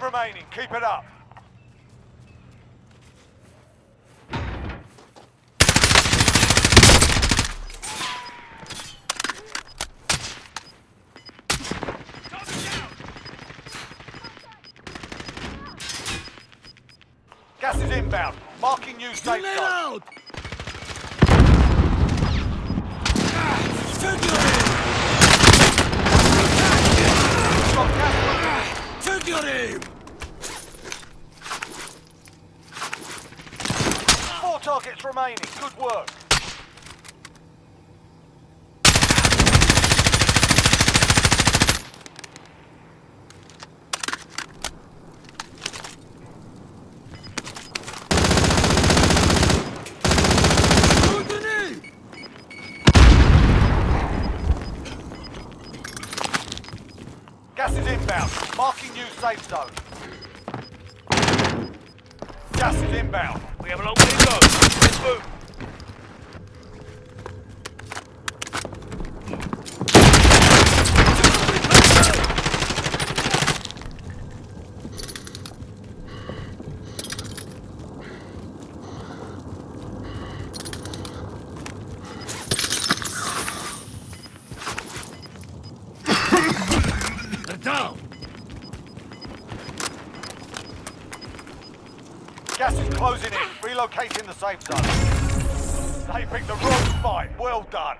remaining. Keep it up. Gas is inbound. Marking new safe zone. Out! Got gas. Take your aim! 4 targets remaining. Good work. Gas is inbound. Marking new safe zone. Gas is inbound. We have a long way to go. Let's move. They're down! Gas is closing in. Relocating the safe zone. They picked the wrong fight. Well done.